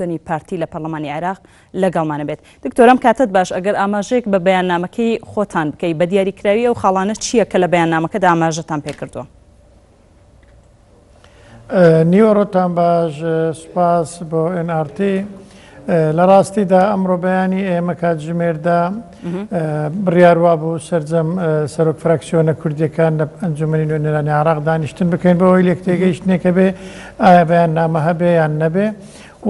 دنی پارتی لە پەرلەمانی عێراق لەگەڵمانە بێت. دکتۆرم کاتت باش ئەگەر ئاماژەیەک بە بەیاننامەکەی خۆتان بکەی بە دیاریکراوی ئەو خاڵانە چییە کە لە بەیاننامەکەدا ئاماژەتان پێکردووە؟ نیوەڕۆتان باش، سوپاس بۆ NRT. لە ڕاستیدا ئەمڕۆ بەیانی ئێمە کاتژمێردا بڕیاروا بوو سەرجەم سەرۆک فراکسیۆنە کوردیەکان لە ئەنجومەنی نوێنەرانی عێراق دانیشتن بکەین بەوەی لێکتێگەیشتنێکە بێ ئایا بەیاننامە هەبێ یان نەبێ.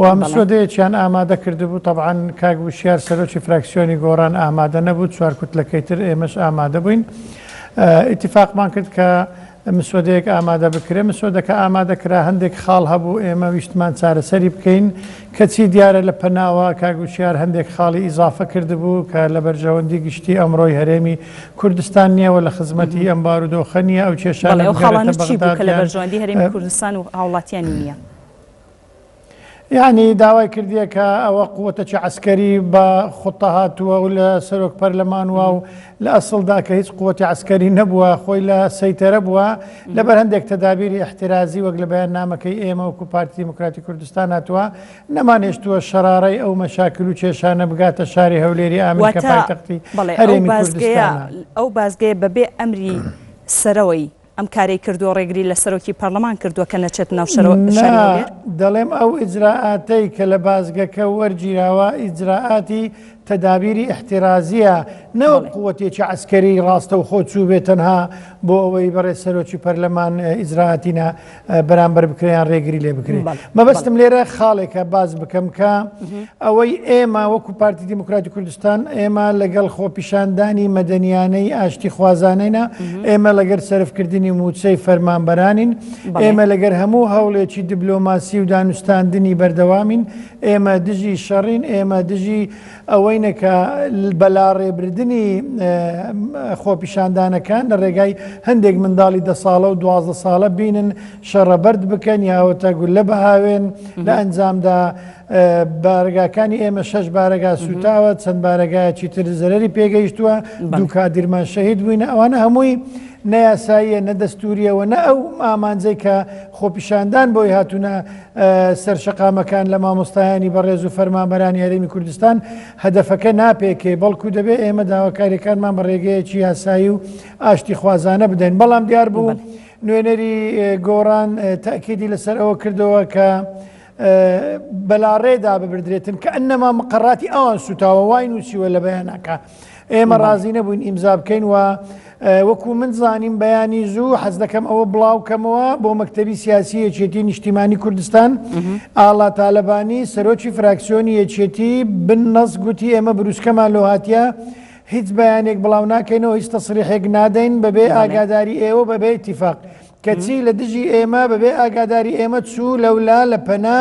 و مسودەیەکیان ئامادە کردبوو. طبعاً کاک وشیار سەرۆکی فراکسیۆنی گۆڕان ئامادە نەبوو، چوار کوتلەکەی تر ئێمەش ئامادە بووین. ئیتیفاقمان کرد کە مسودەیەک ئامادە بکرێ. مسودەکە ئامادەکرا هەندێک خاڵ هەبوو ئێمە ویشتمان چارەسەری بکەین کەچی دیارە لە پەناوە کاک وشیار هەندێک خاڵی ئیزافە کردبوو کە لە بەرژەوەندی گشتی ئەمڕۆی هەرێمی کوردستان نییەوە لە خزمەتی ئەم بارودۆخە نییە. ئەو کێشانە لە بەرژەوەندی هەرێمی کوردستان و هاوڵاتیانی نییە. یعنی داوای کردیە کە ئەوە قووەتەکی عسکەری بە خوتە هاتووە و لە سەرۆک پەرلەمان وە و لە ئەسڵدا کە هیچ قووەتی عسکەری نەبووە، خۆی لە سەیتەرە بووە لەبەر هەندێک تەدابیری احتیرازی وەک لە بەیاننامەکەی ئێمە وەکو پارتی دیموکراتی کوردستان هاتووە نەمانێشتووە شەڕارەی ئەو مەشاکل و کێشانە بگاتە شاری هەولێری ئامن کە پایتەختی هەرێمی کوردستانە. ئەو بازگەیە بەبێ ئەمری سەرەوەی ئەم کاری کردو ڕێگری لە سەرۆکی پەرلەمان کردووە کە نەچێت ناو شاری دەڵێم ئەو ئیجراعاتەی کە لە بازگەکە وەرگیراوە ئیجراعاتی تەدابیری احتیرازیە نەوە قووەتێکی عسکەری ڕاستە و خۆ چوو بێت تەنها بۆ ئەوەی بەڕێ سەرۆکی پەرلەمان ئیجراعاتینە بەرامبەر بکرێن ڕێگری لێ بکرێت. مەبەستم لێرە خاڵێکە باز بکەم کە ئەوەی ئێمە وەکو پارتی دیموکراتی کوردستان ئێمە لەگەڵ خۆپیشاندانی مەدەنیانەی ئاشتی خوازانەیە، ئێمە لەگەر سەرفکردنی موچەی فەرمانبەرانین، ئێمە لەگەر هەموو هەوڵێکی دیبلۆماسی و دانوستاندنی بەردەوامین، ئێمە دژی شەڕین، ئێمە دژی ئەوەینە کە بەلا ڕێبردنی خۆپیشاندانەکان لە ڕێگای هەندێک منداڵی 10 ساڵە و 12 ساڵە بینن شەڕەبەرد بکەن یاوەتە گولە بەهاوێن لە ئەنجامدا بارگاکانی ئێمە 6 بارەگا سوتاوە، چەند بارەگایەکی تر زەرەری پێگەیشتووە، دوو کادیرمان شەهید بووینە. ئەوانە هەمووی نەیاساییە نەدەستوریەوە نە ئەو ئامانجەی کە خۆپیشاندان بۆی هاتوونە سەرشەقامەکان لە مامۆستایانی بەڕێز و فەرمانبەرانی هەرێمی کوردستان هەدەفەکە ناپێکێ، بەڵکو دەبێت ئێمە داواکاریەکانمان بە ڕێگەیەکی یاسایی و ئاشتی خوازانە بدەین. بەڵام دیار بوو نوێنەری گۆڕان تاکیدی لەسەر ئەوە کردەوە کە بەلاڕێدا ببردرێتن کە ئەنەما مقڕاتی ئەوان سوتاوە وای نووسیوە لە بەیانەکە. ئێمە ڕازی نەبووین ئیمزا بکەین و وەکو من زانیم بەیانی زوو حەز دەکەم ئەوە بڵاوکەمەوە بۆ مەکتەبی سیاسی یەکێتی نیشتیمانی کوردستان. ئاڵا تالەبانی سەرۆکی فراکسیۆنی یەکێتی بن نەس گوتی ئێمە بروسکەمان لۆ هاتیە هیچ بەیانێک بڵاو ناکەینەوە، هیچ تەسریحێک نادەین بەبێ ئاگاداری ئێوە بەبێ ئیتیفاق. کەچی لە دژی ئێمە بەبێ ئاگاداری ئێمە چوو لەولا لە پەنا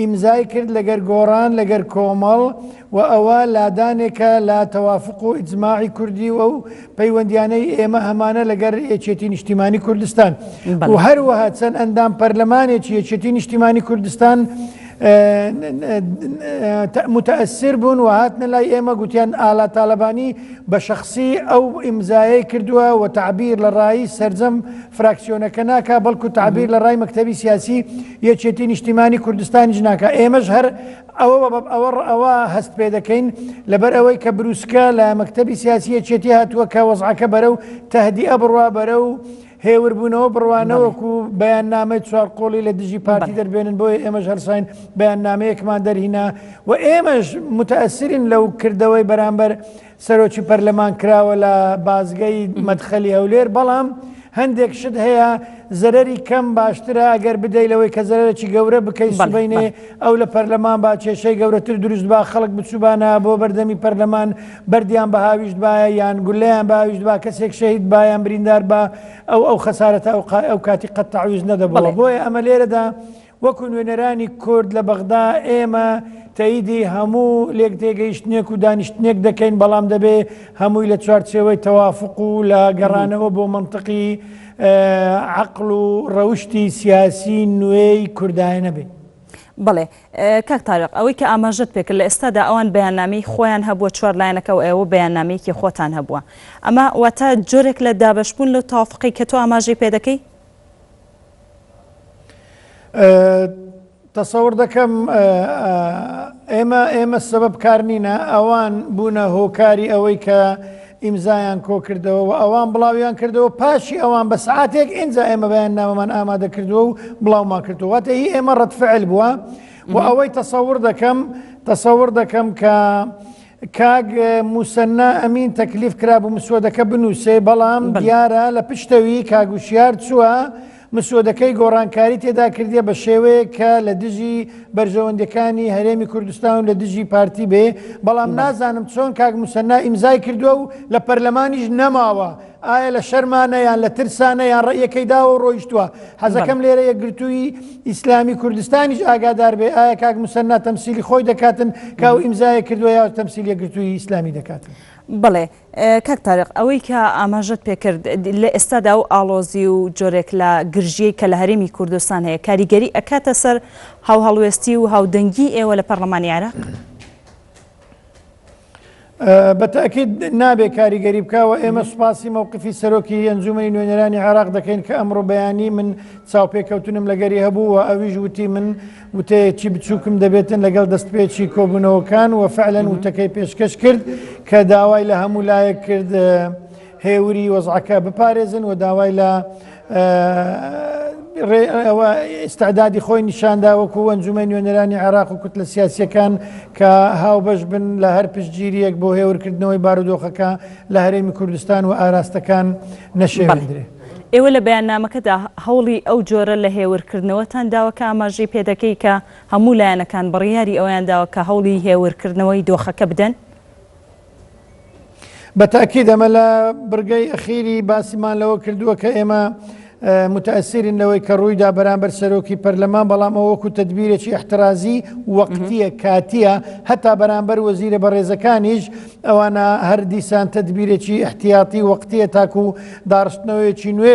ئیمزای کرد لەگەر گۆڕان لەگەر کۆمەڵ و ئەوە لادانێکە لا تەوافق و ئیجماعی کوردی و پەیوەندیانەی ئێمە هەمانە لەگەر یەکێتی نیشتیمانی کوردستان و هەروەها چەند ئەندام پەرلەمانێکی یەکێتی نیشتیمانی کوردستان متأثر بوون و هاتنە لای ئێمە گوتیان ئاڵا تالەبانی بە شخصی ئەو ئیمزایە کردووە و تعبیر لە ڕای سەرجەم فراکسیۆنەکە ناکا بەڵکو تعبیر لە ڕای مەکتەبی سیاسی یەکێتی نیشتیمانی کوردستانیش ناکا. ئێمەش هەر ئەوە هەست پێ دەکەین لەبەر ئەوەی کە بروسکە لە مەکتەبی سیاسی یەکێتی هاتووە کە وەزعەکە بەرەو تەهدیئە بڕوا بەرەو هێوربوونەوە بڕوانەوەکو بەیاننامەی چوار قۆڵی لە دژی پارتی دەربێنن بۆی ئێمەش هەرساین بەیاننامەیەکمان دەرهینا و ئێمەش متەئەسرین لەو کردەوەی بەرامبەر سەرۆکی پەرلەمان کراوە لە بازگەی مەدخەلی هەولێر. بەڵام هەندێک شت هەیە زەرەری کەم باشترە ئەگەر بدەیلەوەی کە زەرەرێکی گەورە بکەیت سبەینێ ئەو لە پەرلەمان با کێشەی گەورەتر دروست با خەڵک بچوبانە بۆ بەردەمی پەرلەمان بەردیان بەهاویشت باە یان گولەیان باویشت با کەسێک شەهید بایان بریندار با ئەو خەسارەتە ئەو کاتی قەت تەعویز نەدەبڵە. بۆیە ئەمە لێرەدا وەکو نوێنەرانی کورد لە بەغدا ئێمە تەییدی هەموو لێک تێگەیشتنێک و دانیشتنێک دەکەین، بەڵام دەبێ هەمووی لە چوارچێوەی تەوافق و لە گەڕانەوە بۆ منطقی عقل و ڕەوشتی سیاسی نوێی کوردایە نەبێ. بڵێ کاک تاریق ئەوەی کە ئاماژەت پێکرد لە ئێستادا ئەوان بەیاننامەی خۆیان هەبووە چوار لایەنەکە و ئێوە بەیاننامەیەکی خۆتان هەبووە، ئەمە واتە جۆرێک لە دابەشبوون لە تەوافقی کە تۆ ئاماژەی پێ دەکەی؟ تەسەوڕ دەکەم ئێمە سەبەب کار نینە ئەوان بوونە هۆکاری ئەوەی کە ئیمزایان کۆ کردەوە و ئەوان بڵاویان کردەوە پاشی ئەوان بە سعاتێک ئینجا ئێمە بەیان نامەمان ئامادە کردووە و بڵاومان کردووە واتە هی ئێمە ڕەتفعل بووە و ئەوەی تەسەوڕ دەکەم کە کاک موسەنا ئەمین تەکلیف کرا بوو مسۆدەکە بنووسێ بەڵام دیارە لە پشتەوی کاگوشیار چووە مسۆدەکەی گۆڕانکاری تێدا کردیە بە شێوەیە کە لە دژی بەرژەوەندەکانی هەرێمی کوردستان و لە دژی پارتی بێ بەڵام نازانم چۆن کاک موسەنا ئیمزای کردووە و لە پەرلەمانیش نەماوە ئایا لە شەرمانە یان لە ترسانە یان ڕێیەکەی داوە ڕۆیشتووە حەزەکەم لێرە یەکگرتووی ئیسلامی کوردستانیش ئاگادار بێ ئایا کاک موسەنا تەمسیلی خۆی دەکاتن کاو ئیمزایە کردووە یا تەمسیل یەکگرتووی ئیسلامی دەکاتن بڵێ کاک تاریق ئەوەی کە ئاماژەت پێکرد لە ئێستادا و ئاڵۆزی و جۆرێک لە گرژیەی کە لە هەرێمی کوردستان هەیە کاریگەری ئەکاتە سەر هەڵوێستی و هاودەنگی ئێوە لە پەرلەمانی عێراق بەتەکید نابێ کاریگەری بکەوە ئێمە سوپاسی مووقفی سەرۆکی ئەنجومەنی نوێنەرانی عێراق دەکەین کە ئەمڕۆ بەیانی من چاوپێکەوتنم لەگەری هەبوو و ئەویش وتی من وتەیەکی بچووکم دەبێتن لەگەڵ دەستپێکی کۆبوونەوەکان و فعلەن وتەکەی پێشکەش کرد کە داوای لە هەموو لایەک کرد هێوری وەزعەکە بپارێزن و داوای لە استعدادی خۆی نیشانداوەکو ئەنجومەنی نوێنەرانی عێراق و کتلە سیاسیەکان کە هاوبەش بن لە هەر پشتگیریەک بۆ هێورکردنەوەی بارودۆخەکە لە هەرێمی کوردستان و ئاراستەکان نەشێوەندرێ. ئێوە لە بەیاننامەکەدا هەوڵی ئەو جۆرە لە هێورکردنەوەتان داوە کە ئاماژەی پێدەکەی کە هەموو لایەنەکان بڕیاری ئەویان داوە کە هەوڵی هێورکردنەوەی دۆخەکە بدەن؟ بەتاکید ئەمە لە بڕگەی ئەخیری باسیمان لەوە کردووە کە ئێمە متأثرین لەوەی کە ڕوویدا بەرامبەر سەرۆکی پەرلەمان بەڵام ئەوەکو تەدبیرێکی احترازی وەقتیە کاتیە هەتا بەرامبەر وەزیرە بەڕێزەکانیش ئەوانە هەر دیسان تەدبیرێکی احتیاطی وەقتیە تاکو داڕستنەوەیەکی نوێ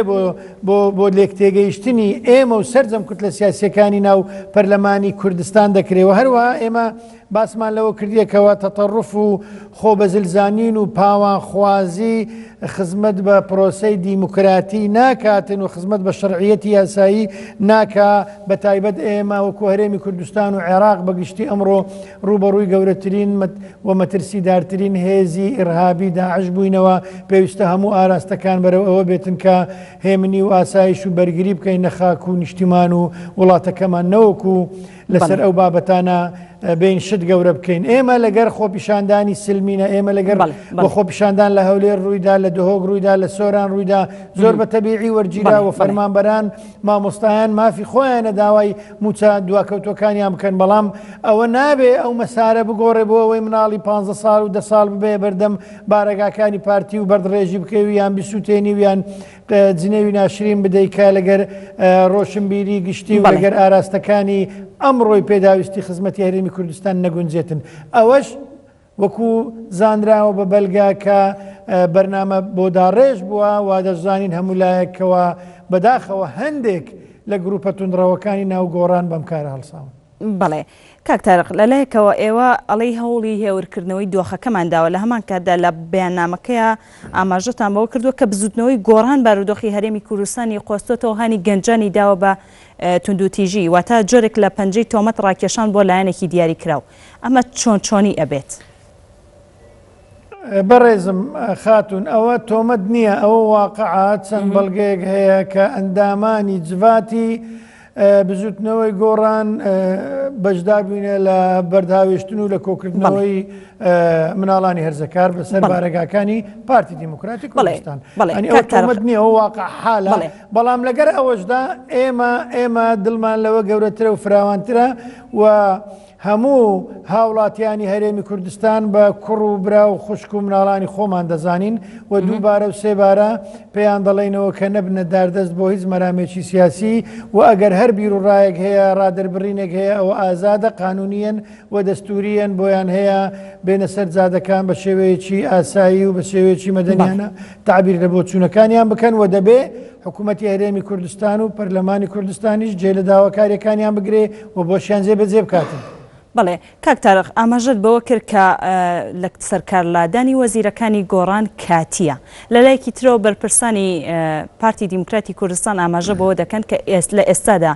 بۆ لێکتێگەیشتنی ئێمە و سەرجەم کوتلە سیاسیەکانی ناو پەرلەمانی کوردستان دەکرێەوە هەروەها ئێمە باسمان لەوە کردیەکەوە تەتەڕف و خۆبەزلزانین و پاوانخوازی خزمەت بە پرۆسەی دیموکراتی ناکاتن و خزمەت بە شەرعیەتی یاسایی ناکا بە تایبەت ئێمە وەکو هەرێمی کوردستان و عێراق بەگشتی ئەمڕۆ ڕوبەڕووی گەورەترین و مەترسیدارترین هێزی ئیرهابی داعش بووینەوە پێویستە هەموو ئاراستەکان بەرەو ئەوە بێتن کە هێمنی و ئاسایش و بەرگری بکەین نەخاک و نیشتیمان و وڵاتەکەمان نەوەکو لەسەر ئەو بابەتانە بین شت گەورە بکەین ئێمە لەگەر خۆپیشاندانی سلمینە ئێمە لەگەر بە خۆپیشاندان لە هەولێر ڕوویدا لە دهۆک ڕوویدا لە سۆران ڕوویدا زۆر بە تەبیعی وەرگیرا و فەرمانبەران مامۆستایان مافی خۆیانە داوای موچە دواکەوتەکانیان بکەن بەڵام ئەوە نابێ ئەو مەسارە بگۆڕێ بۆ ئەوەی مناڵی 15 ساڵ و 10 ساڵ ببێ بەردەم بارەگاکانی پارتی و بەردڕێژی بکەوی یان بیسووتێنی ویان جنێوی ناشرین بدەیکە لەگەر ڕۆشنبیری گشتی و لەگەر ئاراستەکانی ئەمڕۆی پێداویستی خزمەتی هەرێمی کوردستان نەگونجێتن ئەوەش وەکو زانراوە بە بەلگا کە بەرنامە بۆ داڕێژ بووە وا دەزانین هەموو لایەکەوە بەداخەوە هەندێک لە گروپە توندڕەوەکانی ناو گۆڕان بەم کارە هەڵساون. بەڵێ کاک تارق لەلایەکەوە ئێوە ئەڵەی هەوڵی هێورکردنەوەی دۆخەکەمان داوە لە هەمان کاتدا لە بەیاننامەکەیە ئاماژەتان بەوە کردووە کە بزوتنەوەی گۆڕان بارودۆخی هەرێمی کوردستانی خۆستۆتەوە هانی گەنجانی داوە بە توندوتیژی واتە جۆرێک لە پەنجەی تۆمەت ڕاکێشان بۆ لایەنێکی دیاری کراو ئەمە چۆنی ئەبێت؟ بەڕێزم خاتون ئەوە تۆمەت نییە ئەوە واقعات چەند بەڵگەیەک هەیە کە ئەندامانی جواتی بزوتنەوەی گۆڕان بەشدار بووینە لە بەرداوێشتن و لە کۆکردنەوەی مناڵانی هەرزەکار بەسەر بارەگاکانی پارتی دیموکراتی کوردستان ئەو تۆمەت نییە ئەو واقع حالە بەڵام لەگەر ئەوەشدا ئێمە دڵمان لەوە گەورەترە و فراوانترە و هەموو هاوڵاتیانی هەرێمی کوردستان بە کوڕ و برا و خوشک و مناڵانی خۆمان دەزانین و دووبارە و سێبارە پێیان دەڵێنەوە کە نەبنە داردەست بۆ هیچ مەرامێکی سیاسی و ئەگەر هەر بیر و ڕایەک هەیە ڕادربڕینێک هەیە ئەوە ئازادە قانونیەن و دەستوریەن بۆیان هەیە بێنە سەر جادەکان بە شێوەیەکی ئاسایی و بە شێوەیەکی مەدەنیانە تعبیر لە بۆ چوونەکانیان بکەن و دەبێ حکوومەتی هەرێمی کوردستان و پەرلەمانی کوردستانیش جێ لە داواکاریەکانیان بگرێ و بۆشیان جێبەجێ بکاتن. بەڵێ کاک تارق ئاماژەت بەوە کرد کە لە سەرکارلادانی وەزیرەکانی گۆڕان کاتیە لەلایەکی ترەوە بەرپرسانی پارتی دیموکراتی کوردستان ئاماژە بەوە دەکەن کە لە ئێستادا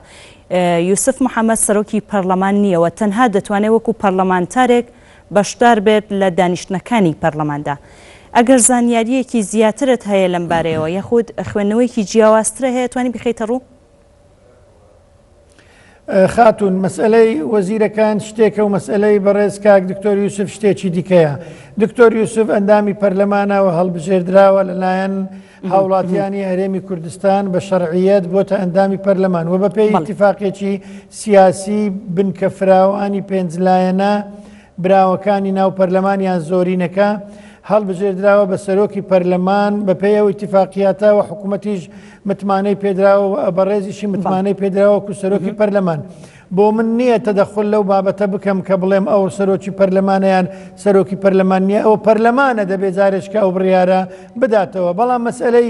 یوسف محەممەد سەرۆکی پەرلەمان نییەوە تەنها دەتوانێت وەکو پەرلەمانتارێک بەشدار بێت لە دانیشتنەکانی پەرلەماندا. ئەگەر زانیاریەکی زیاترت هەیە لەم بارەیەوە یەخود خوێندنەوەیکی جیاوازترە هەیە توانی بخەیتە ڕوو؟ خاتون مەسئلەی وەزیرەکان شتێکە و مەسئلەی بەڕێز کاک دکتۆر یوسف شتێکی دیکەیە. دکتۆر یوسف ئەندامی پەرلەمانەوە هەڵبژێردراوە لەلایەن هاوڵاتیانی هەرێمی کوردستان بە شەرعیەت بۆتە ئەندامی پەرلەمان و بەپێی ئیتیفاقێکی سیاسی بنکە فراوانی پێنجلایەنە براوەکانی ناو پەرلەمانیان زۆرینەکە هەڵبژێردراوە بە سەرۆکی پەرلەمان بە پێی ئەو ئیتیفاقیاتەوە حکوومەتیش متمانەی پێدراوە بەڕێزیشی متمانەی پێدراوەکو سەرۆکی پەرلەمان. بۆ من نییە تەدەخل لەو بابەتە بکەم کە بڵێم ئەو سەرۆکی پەرلەمانیان سەرۆکی پەرلەمان نییە ئەو پەرلەمانە دەبێت جارێشکە ئەو بڕیارە بداتەوە. بەڵام مەسئلەی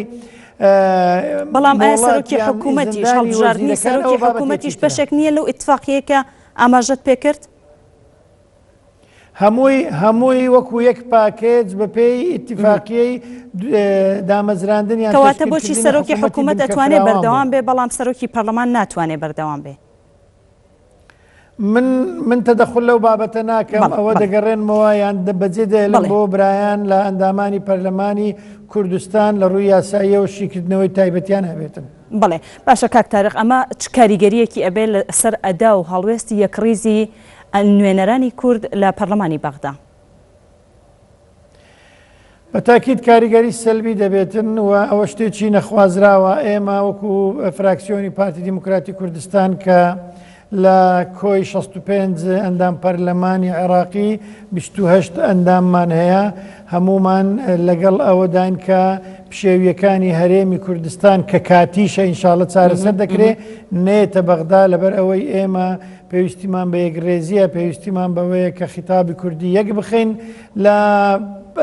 بەڵام ئایا سەرۆکی حکوومەتیش هەڵبژاردننی سەرۆکی حکوومەتیش بەشێک نییە لەو ئیتفاقیەکە ئاماژەت پێکرد؟ هەمووی وەکو یەک پاکێج بەپێی ئیتیفاقیەی دامەزراندنیان کەواتە بۆچی سەرۆکی حکوومەت دەتوانێت بەردەوام بێ بەڵام سەرۆکی پەرلەمان ناتوانێت بەردەوام بێ؟ من تەدەخل لەو بابەتە ناکەم ئەوە دەگەڕێنمەوە یان بەجێ دێڵم بۆ برایان لە ئەندامانی پەرلەمانی کوردستان لە ڕووی یاساییەوە شیکردنەوەی تایبەتیان هەبێتن. بڵێ باشە کاک تارق ئەمە چ کاریگەریەکی ئەبێ لەسەر ئەدا و هەڵوێستی یەکڕیزی نوێنەرانی کورد لە پەرلەمانی بەغدا؟ بە تاکید کاریگەری سەلبی دەبێتن و ئەوە شتێکی نەخوازراوە. ئێمە وەکو فراکسیۆنی پارتی دیموکراتی کوردستان کە لە کۆی 65 ئەندام پەرلەمانی عێراقی 28 ئەنداممان هەیە هەمومان لەگەڵ ئەوەداین کە پشێویەکانی هەرێمی کوردستان کە کاتیشە ئینشاڵە چارەسەر دەکرێت نێتە بەغدا لەبەر ئەوەی ئێمە پێویستیمان بە یەکڕێزیە پێویستیمان بەوەیە کە خیتابی کوردی یەک بخین لە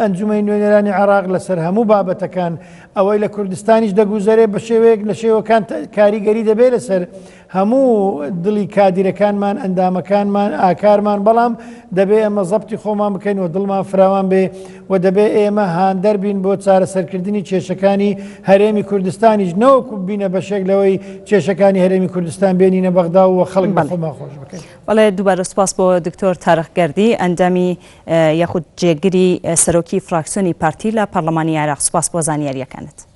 ئەنجومەی نوێنەرانی عێراق لەسەر هەموو بابەتەکان ئەوەی لە کوردستانیش دەگوزارێ بە شێوەیەک لە شێوەکان کاریگەری دەبێت لەسەر هەموو دڵی کادیرەکانمان ئەندامەکانمان ئاکارمان بەڵام دەبێت ئەمە زەبتی خۆمان بکەین و دڵمان فراوان بێ و دەبێت ئێمە هاندەر بین بۆ چارەسەرکردنی کێشەکانی هەرێمی کوردستانیش نەوەکو بینە بەشێک لەوەی کێشەکانی هەرێمی کوردستان بێنینە بەغدا و خەڵک بە خۆمان خۆش بکەین. بەڵێ دووبارە سوپاس بۆ دکتۆر تارق گەردی ئەندامی یاخود جێگیری سەرۆکی فراکسیۆنی پارتی لە پەرلەمانی عێراق. سوپاس بۆ زانیاریەکانت.